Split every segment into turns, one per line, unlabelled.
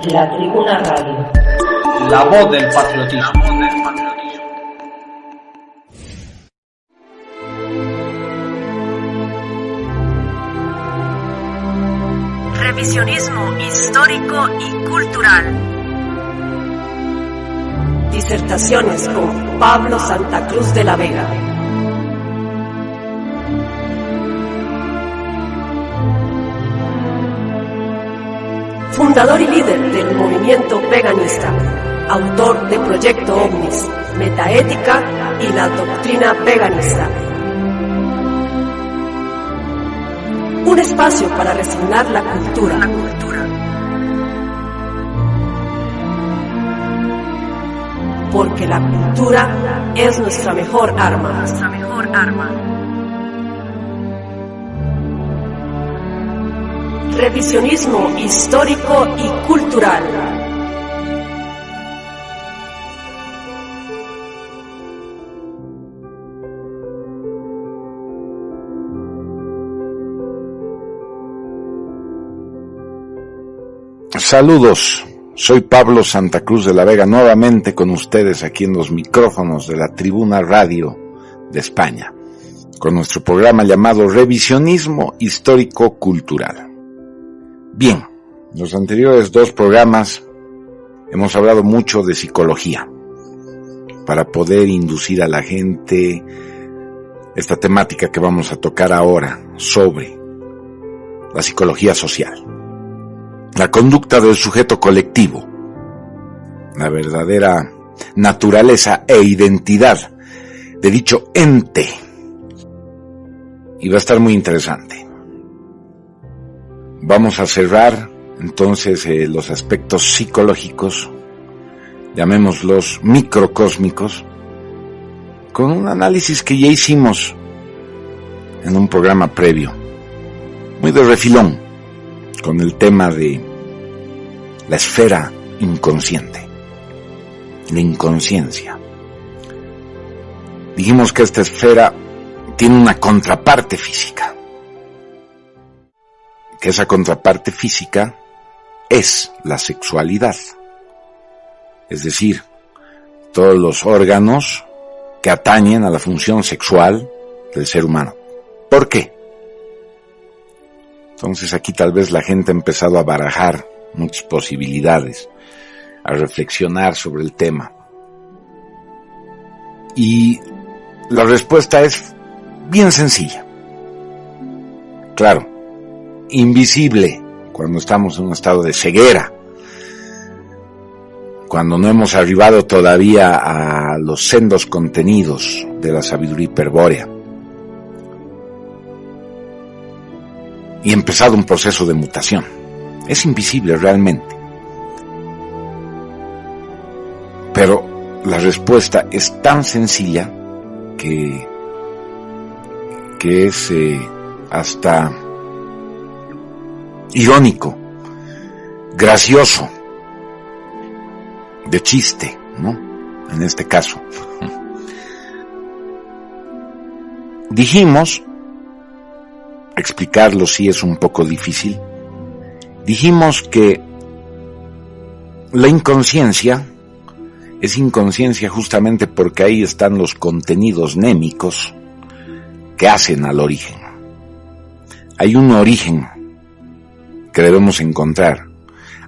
La Tribuna Radio.
La voz del patriotismo.
Revisionismo histórico y cultural.
Disertaciones con Pablo Santa Cruz de la Vega. Fundador y líder del movimiento veganista, autor de Proyecto Omnis, Metaética y la Doctrina Veganista. Un espacio para resignar la cultura. Porque la cultura es nuestra mejor arma. Revisionismo histórico y cultural.
Saludos, soy Pablo Santa Cruz de la Vega, nuevamente con ustedes aquí en los micrófonos de la Tribuna Radio de España, con nuestro programa llamado Revisionismo Histórico Cultural. Bien, en los anteriores dos programas hemos hablado mucho de psicología, para poder inducir a la gente esta temática que vamos a tocar ahora sobre la psicología social. La conducta del sujeto colectivo, la verdadera naturaleza e identidad de dicho ente. Y va a estar muy interesante. Vamos a cerrar entonces los aspectos psicológicos, llamémoslos microcósmicos, con un análisis que ya hicimos en un programa previo, muy de refilón, con el tema de la esfera inconsciente, la inconsciencia. Dijimos que esta esfera tiene una contraparte física, que esa contraparte física es la sexualidad, es decir, todos los órganos que atañen a la función sexual del ser humano. ¿Por qué? Entonces aquí tal vez la gente ha empezado a barajar muchas posibilidades, a reflexionar sobre el tema. Y la respuesta es bien sencilla. Claro, invisible cuando estamos en un estado de ceguera, cuando no hemos arribado todavía a los sendos contenidos de la sabiduría hiperbórea y empezado un proceso de mutación. Es invisible realmente. Pero la respuesta es tan sencilla que es hasta irónico, gracioso, de chiste, ¿no? En este caso. Dijimos, explicarlo sí es un poco difícil, dijimos que la inconsciencia es inconsciencia justamente porque ahí están los contenidos némicos que hacen al origen. Hay un origen que debemos encontrar,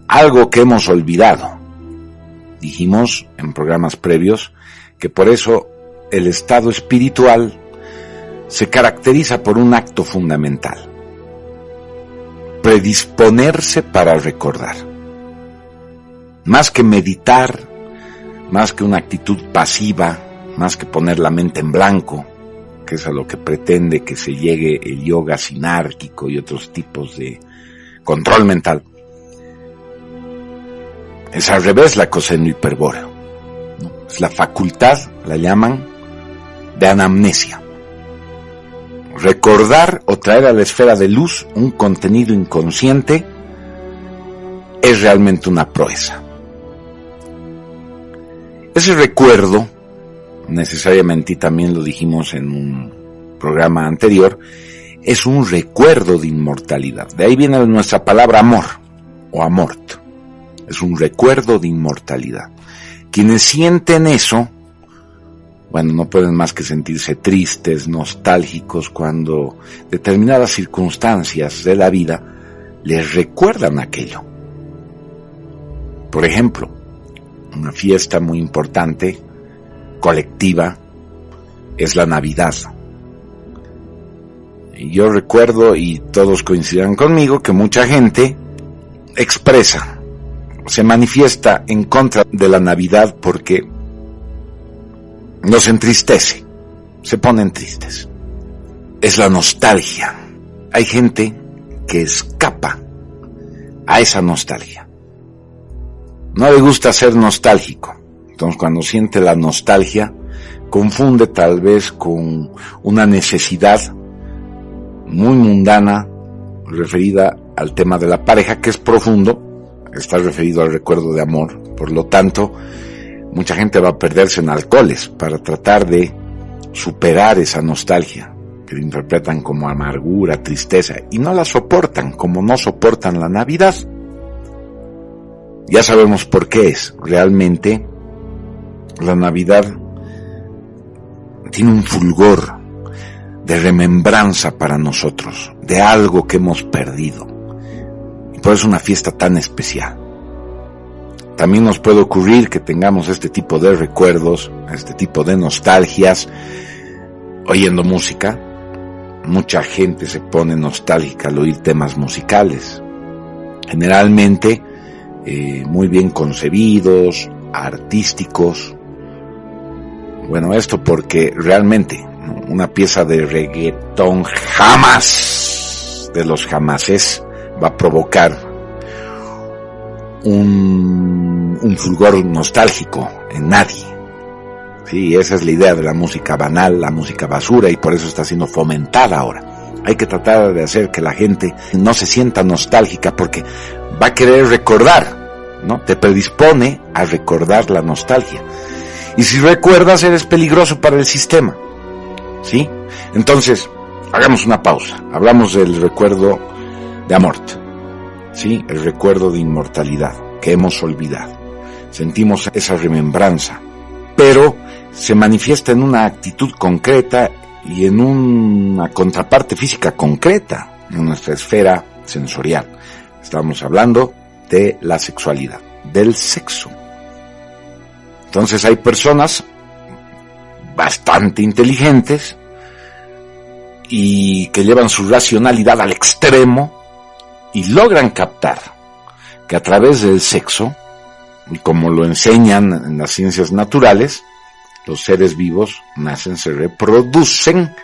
algo que hemos olvidado. Dijimos en programas previos que por eso el estado espiritual se caracteriza por un acto fundamental: predisponerse para recordar. Más que meditar, más que una actitud pasiva, más que poner la mente en blanco, que es a lo que pretende que se llegue el yoga sinárquico y otros tipos de control mental, es al revés la cosa en lo hiperbóreo, ¿no? Es la facultad, la llaman, de anamnesia. Recordar o traer a la esfera de luz un contenido inconsciente es realmente una proeza. Ese recuerdo, necesariamente, y también lo dijimos en un programa anterior, es un recuerdo de inmortalidad. De ahí viene nuestra palabra amor o amort. es un recuerdo de inmortalidad. Quienes sienten eso, bueno, no pueden más que sentirse tristes, nostálgicos, cuando determinadas circunstancias de la vida les recuerdan aquello. Por ejemplo, una fiesta muy importante, colectiva, es la Navidad. Y yo recuerdo, y todos coincidirán conmigo, que mucha gente expresa, se manifiesta en contra de la Navidad porque nos entristece, se ponen tristes. Es la nostalgia. Hay gente que escapa a esa nostalgia. No le gusta ser nostálgico. Entonces, cuando siente la nostalgia, confunde tal vez con una necesidad muy mundana referida al tema de la pareja, que es profundo, está referido al recuerdo de amor. Por lo tanto, mucha gente va a perderse en alcoholes para tratar de superar esa nostalgia, que interpretan como amargura, tristeza, y no la soportan, como no soportan la Navidad. Ya sabemos por qué es. Realmente, la Navidad tiene un fulgor de remembranza para nosotros, de algo que hemos perdido. Y por eso es una fiesta tan especial. También nos puede ocurrir que tengamos este tipo de recuerdos, este tipo de nostalgias, oyendo música. Mucha gente se pone nostálgica al oír temas musicales, generalmente muy bien concebidos, artísticos. Bueno, esto porque realmente una pieza de reggaetón jamás, de los jamases, va a provocar un fulgor nostálgico en nadie. Sí, esa es la idea de la música banal, la música basura, y por eso está siendo fomentada ahora. Hay que tratar de hacer que la gente no se sienta nostálgica, porque va a querer recordar, ¿no? Te predispone a recordar la nostalgia. Y si recuerdas, eres peligroso para el sistema, ¿sí? Entonces, hagamos una pausa. Hablamos del recuerdo de amor, ¿sí? El recuerdo de inmortalidad que hemos olvidado. Sentimos esa remembranza, pero se manifiesta en una actitud concreta y en una contraparte física concreta en nuestra esfera sensorial. Estamos hablando de la sexualidad, del sexo. Entonces hay personas bastante inteligentes y que llevan su racionalidad al extremo y logran captar que a través del sexo, y como lo enseñan en las ciencias naturales, los seres vivos nacen, se reproducen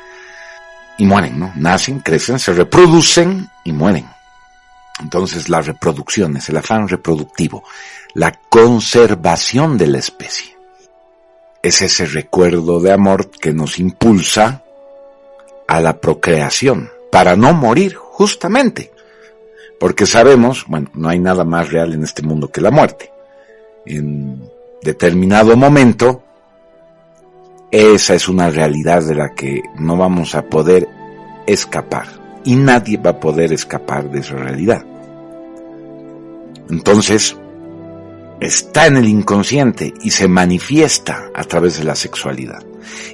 y mueren, ¿no? Nacen, crecen, se reproducen y mueren. Entonces la reproducción es el afán reproductivo, la conservación de la especie. Es ese recuerdo de amor que nos impulsa a la procreación, para no morir justamente. Porque sabemos, bueno, no hay nada más real en este mundo que la muerte. En determinado momento, esa es una realidad de la que no vamos a poder escapar. Y nadie va a poder escapar de esa realidad. Entonces, está en el inconsciente y se manifiesta a través de la sexualidad.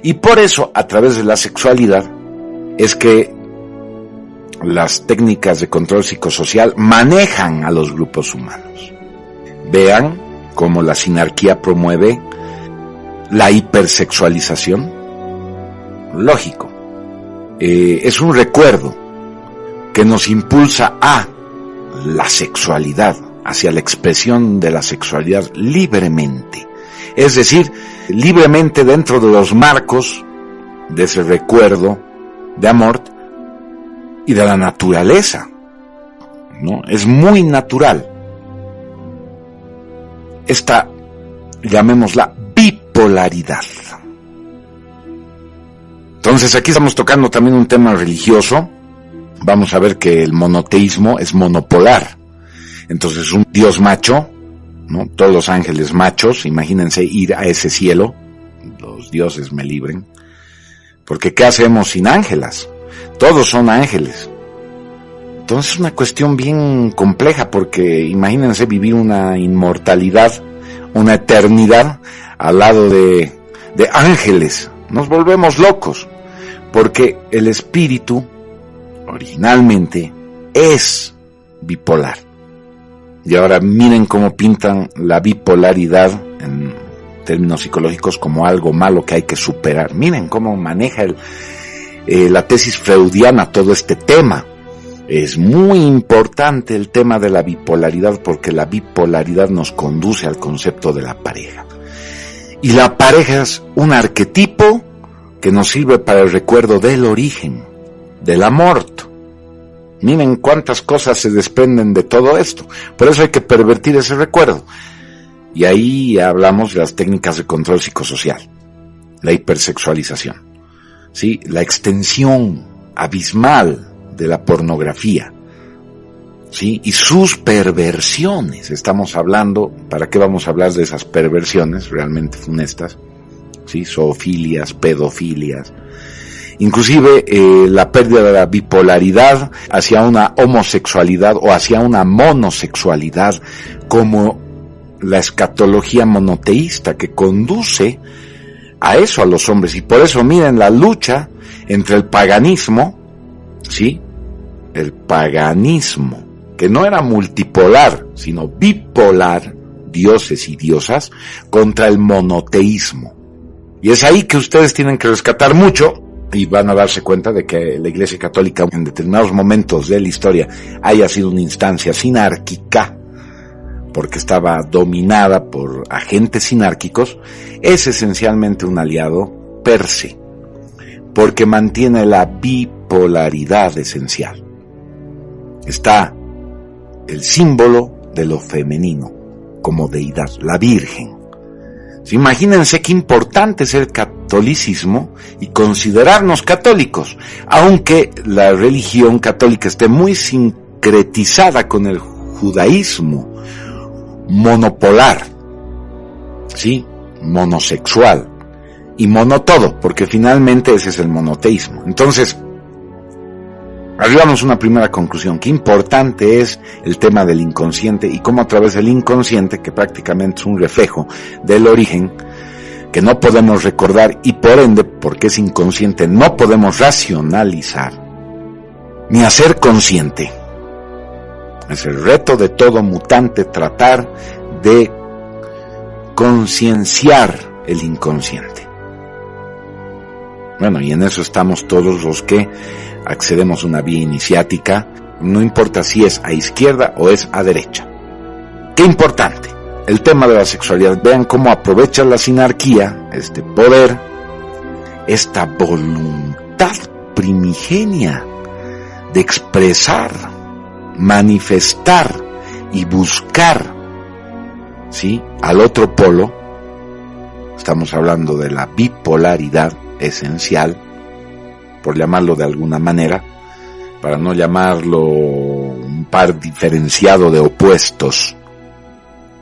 Y por eso, a través de la sexualidad, es que las técnicas de control psicosocial manejan a los grupos humanos. Vean cómo la sinarquía promueve la hipersexualización. Lógico. Es un recuerdo que nos impulsa a la sexualidad, hacia la expresión de la sexualidad libremente. Es decir, libremente dentro de los marcos de ese recuerdo de amor y de la naturaleza, ¿no? Es muy natural. Esta, llamémosla, bipolaridad. Entonces aquí estamos tocando también un tema religioso. Vamos a ver que el monoteísmo es monopolar. Entonces un Dios macho, ¿no? Todos los ángeles machos, imagínense ir a ese cielo, los dioses me libren, porque ¿qué hacemos sin ángelas? Todos son ángeles, Entonces es una cuestión bien compleja, porque imagínense vivir una inmortalidad, una eternidad al lado de ángeles. Nos volvemos locos, porque el espíritu originalmente es bipolar. Y ahora miren cómo pintan la bipolaridad en términos psicológicos como algo malo que hay que superar. Miren cómo maneja la tesis freudiana todo este tema. Es muy importante el tema de la bipolaridad, porque la bipolaridad nos conduce al concepto de la pareja. Y la pareja es un arquetipo que nos sirve para el recuerdo del origen, del amor. Miren cuántas cosas se desprenden de todo esto. Por eso hay que pervertir ese recuerdo. Y ahí hablamos de las técnicas de control psicosocial, la hipersexualización, ¿sí? La extensión abismal de la pornografía, ¿sí? Y sus perversiones. Estamos hablando, ¿para qué vamos a hablar de esas perversiones realmente funestas? ¿Sí? Zoofilias, pedofilias. Inclusive la pérdida de la bipolaridad hacia una homosexualidad o hacia una monosexualidad, como la escatología monoteísta, que conduce a eso a los hombres. Y por eso miren la lucha entre el paganismo, ¿sí? El paganismo, que no era multipolar, sino bipolar, dioses y diosas, contra el monoteísmo. Y es ahí que ustedes tienen que rescatar mucho, y van a darse cuenta de que la Iglesia Católica en determinados momentos de la historia haya sido una instancia sinárquica, porque estaba dominada por agentes sinárquicos, es esencialmente un aliado per se, porque mantiene la bipolaridad esencial. Está el símbolo de lo femenino como deidad, la Virgen. Imagínense qué importante es el catolicismo y considerarnos católicos, aunque la religión católica esté muy sincretizada con el judaísmo monopolar, ¿sí? Monosexual y monotodo, porque finalmente ese es el monoteísmo. Entonces, arribamos a una primera conclusión: qué importante es el tema del inconsciente, y cómo a través del inconsciente, que prácticamente es un reflejo del origen, que no podemos recordar, y por ende, porque es inconsciente, no podemos racionalizar ni hacer consciente. Es el reto de todo mutante tratar de concienciar el inconsciente. Bueno, y en eso estamos todos los que accedemos a una vía iniciática, no importa si es a izquierda o es a derecha. Qué importante el tema de la sexualidad. Vean cómo aprovecha la sinarquía, este poder, esta voluntad primigenia de expresar, manifestar y buscar, ¿sí?, al otro polo. Estamos hablando de la bipolaridad esencial, por llamarlo de alguna manera, para no llamarlo un par diferenciado de opuestos,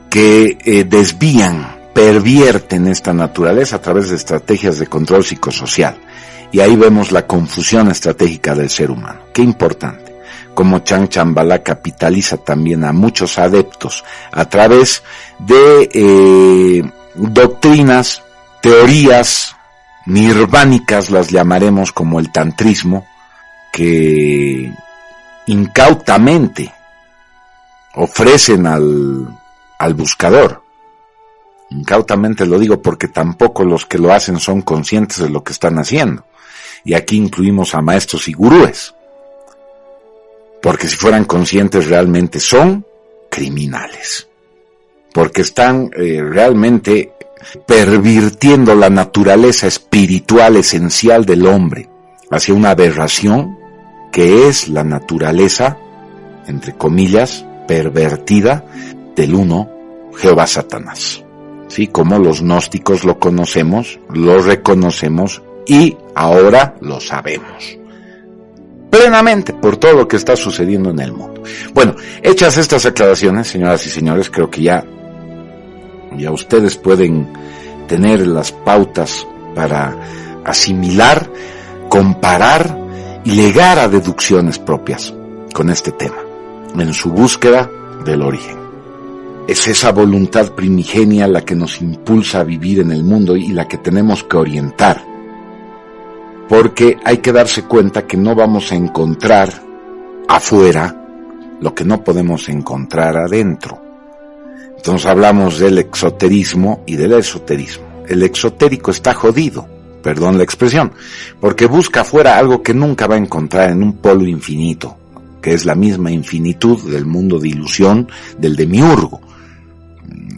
que desvían, pervierten esta naturaleza a través de estrategias de control psicosocial. Y ahí vemos la confusión estratégica del ser humano. Qué importante, como Chan Chambalá capitaliza también a muchos adeptos a través de doctrinas, teorías nirvánicas, las llamaremos, como el tantrismo, que incautamente ofrecen al buscador. Incautamente lo digo porque tampoco los que lo hacen son conscientes de lo que están haciendo. Y aquí incluimos a maestros y gurúes, porque si fueran conscientes realmente son criminales, porque están realmente pervirtiendo la naturaleza espiritual esencial del hombre hacia una aberración que es la naturaleza, entre comillas, pervertida del uno, Jehová Satanás. Sí, como los gnósticos lo conocemos, lo reconocemos y ahora lo sabemos plenamente por todo lo que está sucediendo en el mundo. Bueno, hechas estas aclaraciones, señoras y señores, creo que ya ustedes pueden tener las pautas para asimilar, comparar y llegar a deducciones propias con este tema, en su búsqueda del origen. Es esa voluntad primigenia la que nos impulsa a vivir en el mundo y la que tenemos que orientar. Porque hay que darse cuenta que no vamos a encontrar afuera lo que no podemos encontrar adentro. Entonces hablamos del exoterismo y del esoterismo. El exotérico está jodido, perdón la expresión, porque busca afuera algo que nunca va a encontrar en un polo infinito, que es la misma infinitud del mundo de ilusión del demiurgo.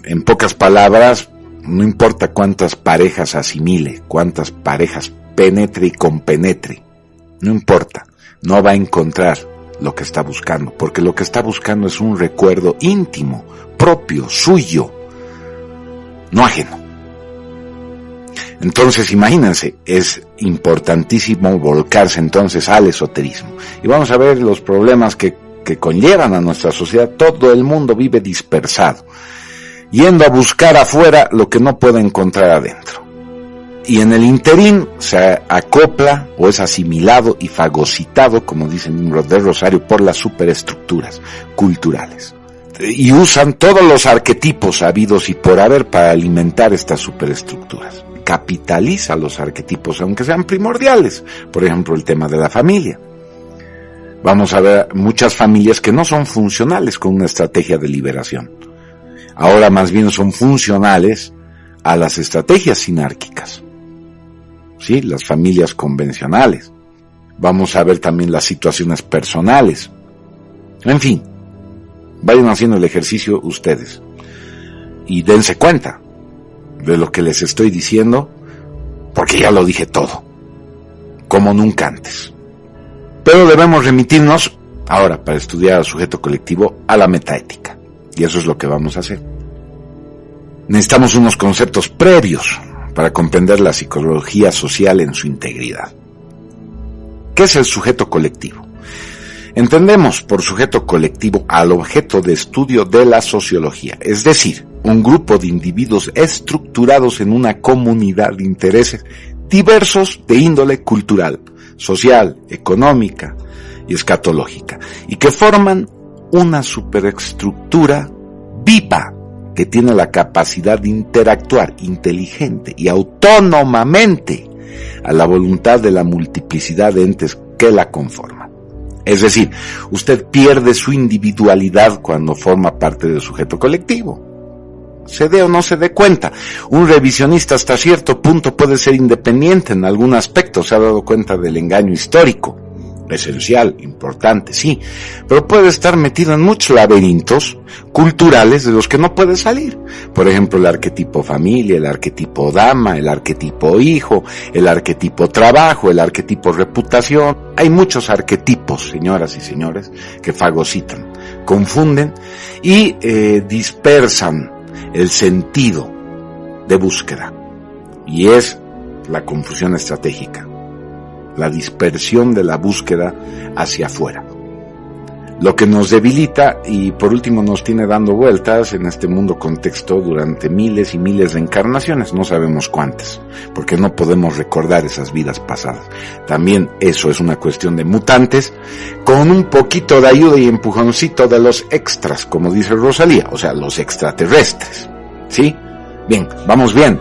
En pocas palabras, no importa cuántas parejas asimile, cuántas parejas penetre y compenetre, no importa, no va a encontrar lo que está buscando, porque lo que está buscando es un recuerdo íntimo, propio, suyo, no ajeno. Entonces, imagínense, es importantísimo volcarse entonces al esoterismo. Y vamos a ver los problemas que conllevan a nuestra sociedad. Todo el mundo vive dispersado, yendo a buscar afuera lo que no puede encontrar adentro. Y en el interín se acopla o es asimilado y fagocitado, como dice Nimrod de Rosario, por las superestructuras culturales. Y usan todos los arquetipos habidos y por haber para alimentar estas superestructuras. Capitaliza los arquetipos, aunque sean primordiales. Por ejemplo, el tema de la familia. Vamos a ver muchas familias que no son funcionales con una estrategia de liberación. Ahora más bien son funcionales a las estrategias sinárquicas. Sí, las familias convencionales. Vamos a ver también las situaciones personales. En fin, vayan haciendo el ejercicio ustedes y dense cuenta de lo que les estoy diciendo, porque ya lo dije todo, como nunca antes. Pero debemos remitirnos ahora, para estudiar al sujeto colectivo, a la metaética, y eso es lo que vamos a hacer. Necesitamos unos conceptos previos para comprender la psicología social en su integridad. ¿Qué es el sujeto colectivo? Entendemos por sujeto colectivo al objeto de estudio de la sociología, es decir, un grupo de individuos estructurados en una comunidad de intereses diversos de índole cultural, social, económica y escatológica, y que forman una superestructura viva que tiene la capacidad de interactuar inteligente y autónomamente a la voluntad de la multiplicidad de entes que la conforman. Es decir, usted pierde su individualidad cuando forma parte del sujeto colectivo. Se dé o no se dé cuenta. Un revisionista hasta cierto punto puede ser independiente en algún aspecto, se ha dado cuenta del engaño histórico. Esencial, importante, sí, pero puede estar metido en muchos laberintos culturales de los que no puede salir. Por ejemplo, el arquetipo familia, el arquetipo dama, el arquetipo hijo, el arquetipo trabajo, el arquetipo reputación. Hay muchos arquetipos, señoras y señores, que fagocitan, confunden y dispersan el sentido de búsqueda. Y es la confusión estratégica, la dispersión de la búsqueda hacia afuera. Lo que nos debilita y por último nos tiene dando vueltas en este mundo contexto durante miles y miles de encarnaciones, no sabemos cuántas, porque no podemos recordar esas vidas pasadas. También eso es una cuestión de mutantes, con un poquito de ayuda y empujoncito de los extras, como dice Rosalía, o sea, los extraterrestres. ¿Sí? Bien, vamos bien.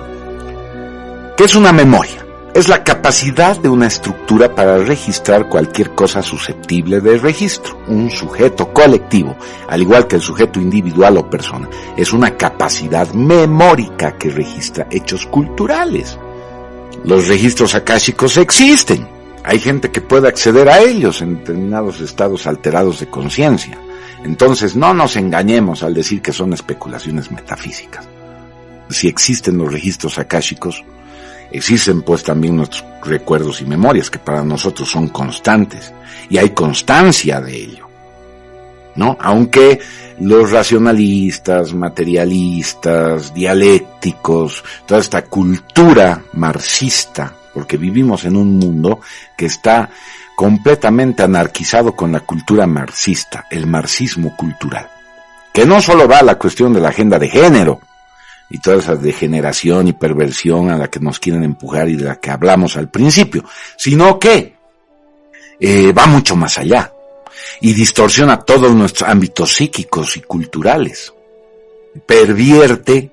¿Qué es una memoria? Es la capacidad de una estructura para registrar cualquier cosa susceptible de registro. Un sujeto colectivo, al igual que el sujeto individual o persona, es una capacidad memórica que registra hechos culturales. Los registros akáshicos existen. Hay gente que puede acceder a ellos en determinados estados alterados de conciencia. Entonces no nos engañemos al decir que son especulaciones metafísicas. Si existen los registros akáshicos, existen pues también nuestros recuerdos y memorias que para nosotros son constantes y hay constancia de ello, ¿no? Aunque los racionalistas, materialistas, dialécticos, toda esta cultura marxista, porque vivimos en un mundo que está completamente anarquizado con la cultura marxista, el marxismo cultural, que no solo va a la cuestión de la agenda de género, y toda esa degeneración y perversión a la que nos quieren empujar y de la que hablamos al principio, sino que va mucho más allá. y distorsiona todos nuestros ámbitos psíquicos y culturales. Pervierte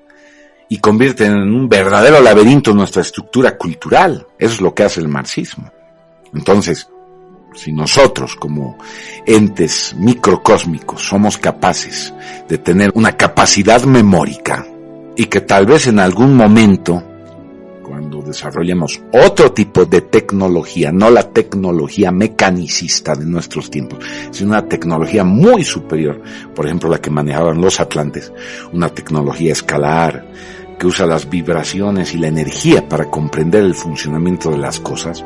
y convierte en un verdadero laberinto nuestra estructura cultural. Eso es lo que hace el marxismo. Entonces, si nosotros como entes microcósmicos somos capaces de tener una capacidad memórica y que tal vez en algún momento, cuando desarrollemos otro tipo de tecnología, no la tecnología mecanicista de nuestros tiempos, sino una tecnología muy superior, por ejemplo la que manejaban los atlantes, una tecnología escalar que usa las vibraciones y la energía para comprender el funcionamiento de las cosas,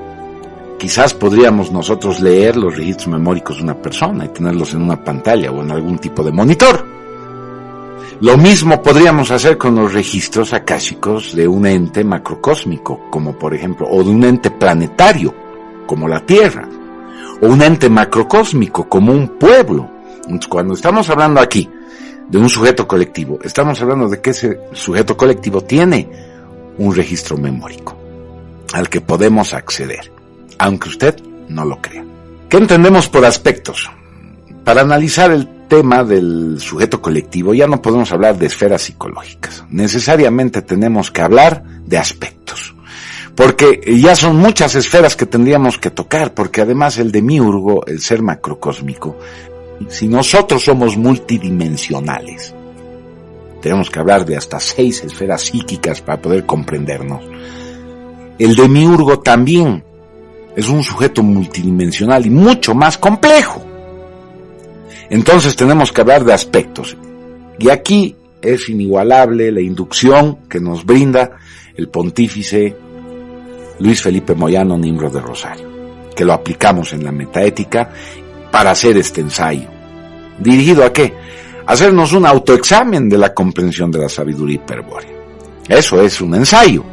quizás podríamos nosotros leer los registros memóricos de una persona y tenerlos en una pantalla o en algún tipo de monitor. Lo mismo podríamos hacer con los registros akáshicos de un ente macrocósmico, como por ejemplo, o de un ente planetario, como la Tierra, o un ente macrocósmico, como un pueblo. Entonces, cuando estamos hablando aquí de un sujeto colectivo, estamos hablando de que ese sujeto colectivo tiene un registro memórico al que podemos acceder, aunque usted no lo crea. ¿Qué entendemos por aspectos? Para analizar el tema del sujeto colectivo ya no podemos hablar de esferas psicológicas. Necesariamente tenemos que hablar de aspectos, porque ya son muchas esferas que tendríamos que tocar, porque además el demiurgo, el ser macrocósmico, si nosotros somos multidimensionales, tenemos que hablar de hasta 6 esferas psíquicas para poder comprendernos. El demiurgo también es un sujeto multidimensional y mucho más complejo. Entonces tenemos que hablar de aspectos. Y aquí es inigualable la inducción que nos brinda el pontífice Luis Felipe Moyano Nimbro de Rosario, que lo aplicamos en la metaética para hacer este ensayo. ¿Dirigido a qué? Hacernos un autoexamen de la comprensión de la sabiduría hiperbórea. Eso es un ensayo.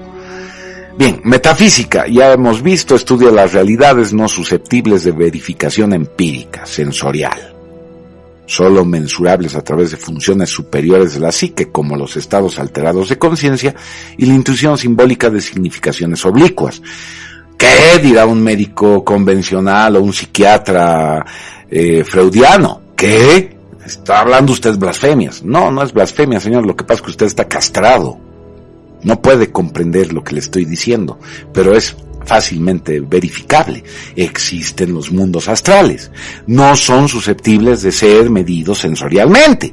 Bien, metafísica, ya hemos visto, estudia las realidades no susceptibles de verificación empírica, sensorial, solo mensurables a través de funciones superiores de la psique, como los estados alterados de conciencia y la intuición simbólica de significaciones oblicuas. ¿Qué dirá un médico convencional o un psiquiatra freudiano? ¿Qué? ¿Está hablando usted blasfemias? No, no es blasfemia, señor, lo que pasa es que usted está castrado. No puede comprender lo que le estoy diciendo, pero es fácilmente verificable. Existen los mundos astrales. No son susceptibles de ser medidos sensorialmente.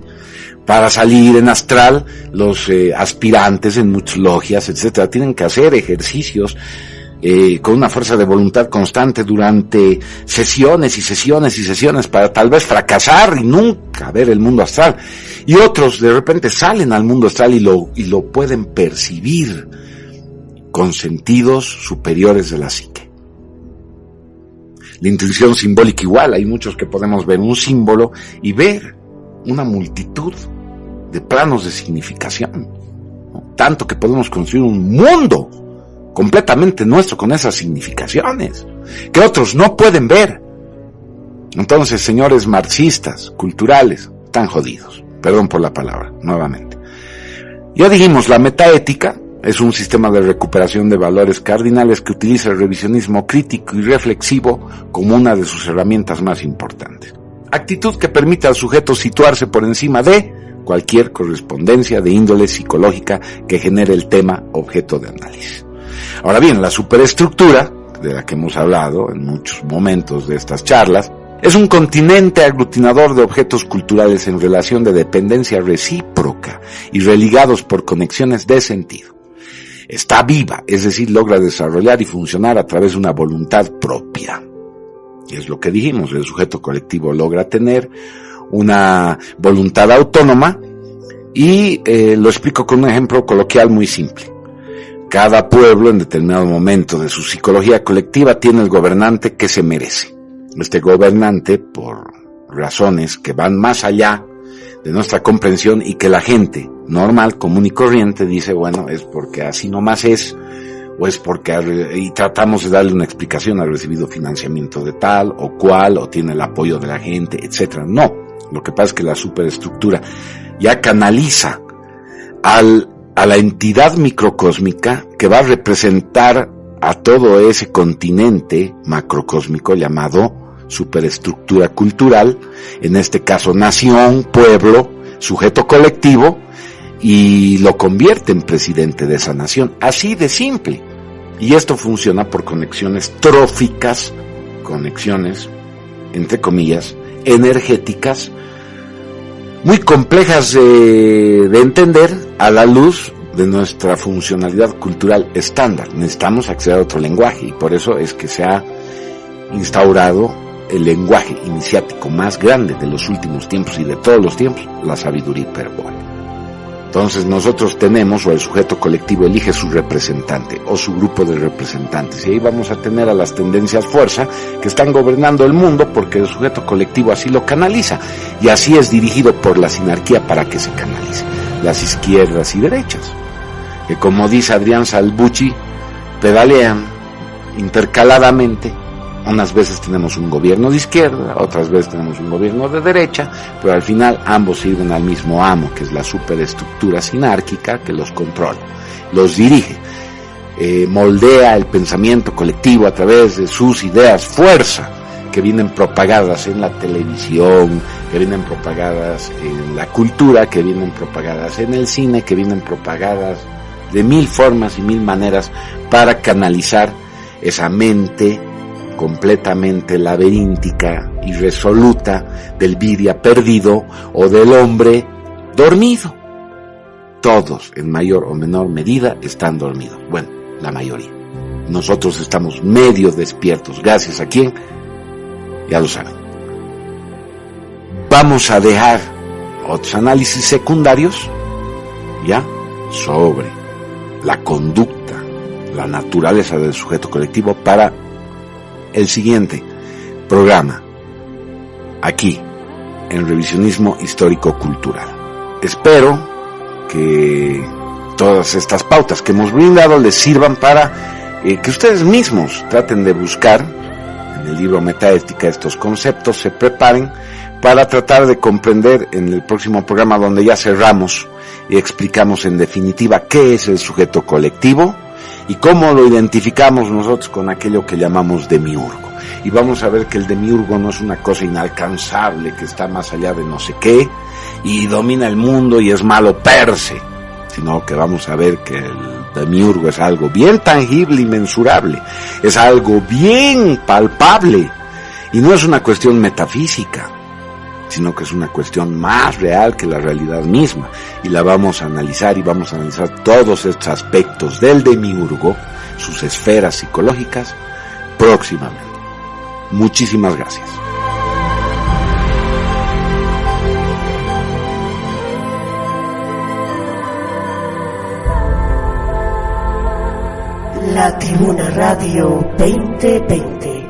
Para salir en astral, los aspirantes en muchas logias, etcétera, tienen que hacer ejercicios con una fuerza de voluntad constante durante sesiones y sesiones y sesiones para tal vez fracasar y nunca ver el mundo astral. Y otros de repente salen al mundo astral y lo pueden percibir con sentidos superiores de la psique. La intuición simbólica igual, hay muchos que podemos ver un símbolo y ver una multitud de planos de significación, ¿no? Tanto que podemos construir un mundo completamente nuestro con esas significaciones, que otros no pueden ver. Entonces, señores marxistas, culturales, están jodidos. Perdón por la palabra, nuevamente. Ya dijimos, la metaética es un sistema de recuperación de valores cardinales que utiliza el revisionismo crítico y reflexivo como una de sus herramientas más importantes. Actitud que permite al sujeto situarse por encima de cualquier correspondencia de índole psicológica que genere el tema objeto de análisis. Ahora bien, la superestructura, de la que hemos hablado en muchos momentos de estas charlas, es un continente aglutinador de objetos culturales en relación de dependencia recíproca y religados por conexiones de sentido. Está viva, es decir, logra desarrollar y funcionar a través de una voluntad propia. Y es lo que dijimos, el sujeto colectivo logra tener una voluntad autónoma y lo explico con un ejemplo coloquial muy simple. Cada pueblo en determinado momento de su psicología colectiva tiene el gobernante que se merece. Este gobernante, por razones que van más allá de nuestra comprensión y que la gente normal, común y corriente dice, bueno, es porque así nomás es, o es porque, y tratamos de darle una explicación, ha recibido financiamiento de tal o cual, o tiene el apoyo de la gente, etcétera. No, lo que pasa es que la superestructura ya canaliza a la entidad microcósmica que va a representar a todo ese continente macrocósmico llamado superestructura cultural, en este caso nación, pueblo, sujeto colectivo, y lo convierte en presidente de esa nación, así de simple. Y esto funciona por conexiones tróficas, conexiones, entre comillas, energéticas, muy complejas de entender a la luz de nuestra funcionalidad cultural estándar. Necesitamos acceder a otro lenguaje, y por eso es que se ha instaurado el lenguaje iniciático más grande de los últimos tiempos y de todos los tiempos, la sabiduría hiperbólica. Entonces nosotros tenemos, o el sujeto colectivo elige su representante o su grupo de representantes, y ahí vamos a tener a las tendencias fuerza que están gobernando el mundo porque el sujeto colectivo así lo canaliza, y así es dirigido por la sinarquía para que se canalice, las izquierdas y derechas, que como dice Adrián Salbucci, pedalean intercaladamente. Unas veces tenemos un gobierno de izquierda, otras veces tenemos un gobierno de derecha, pero al final ambos sirven al mismo amo, que es la superestructura sinárquica que los controla, los dirige, moldea el pensamiento colectivo a través de sus ideas fuerza, que vienen propagadas en la televisión, que vienen propagadas en la cultura, que vienen propagadas en el cine, que vienen propagadas de mil formas y mil maneras para canalizar esa mente completamente laberíntica y resoluta del viria perdido o del hombre dormido. Todos, en mayor o menor medida, están dormidos. Bueno, la mayoría. Nosotros estamos medio despiertos. ¿Gracias a quién? Ya lo saben. Vamos a dejar otros análisis secundarios, ¿ya? Sobre la conducta, la naturaleza del sujeto colectivo para el siguiente programa, aquí, en Revisionismo Histórico-Cultural. Espero que todas estas pautas que hemos brindado les sirvan para que ustedes mismos traten de buscar en el libro Metaética estos conceptos, se preparen para tratar de comprender en el próximo programa, donde ya cerramos y explicamos en definitiva qué es el sujeto colectivo y cómo lo identificamos nosotros con aquello que llamamos demiurgo. Y vamos a ver que el demiurgo no es una cosa inalcanzable que está más allá de no sé qué y domina el mundo y es malo per se, sino que vamos a ver que el demiurgo es algo bien tangible y mensurable, es algo bien palpable, y no es una cuestión metafísica, sino que es una cuestión más real que la realidad misma, y la vamos a analizar, y vamos a analizar todos estos aspectos del demiurgo, sus esferas psicológicas, próximamente. Muchísimas gracias.
La Tribuna Radio 2020.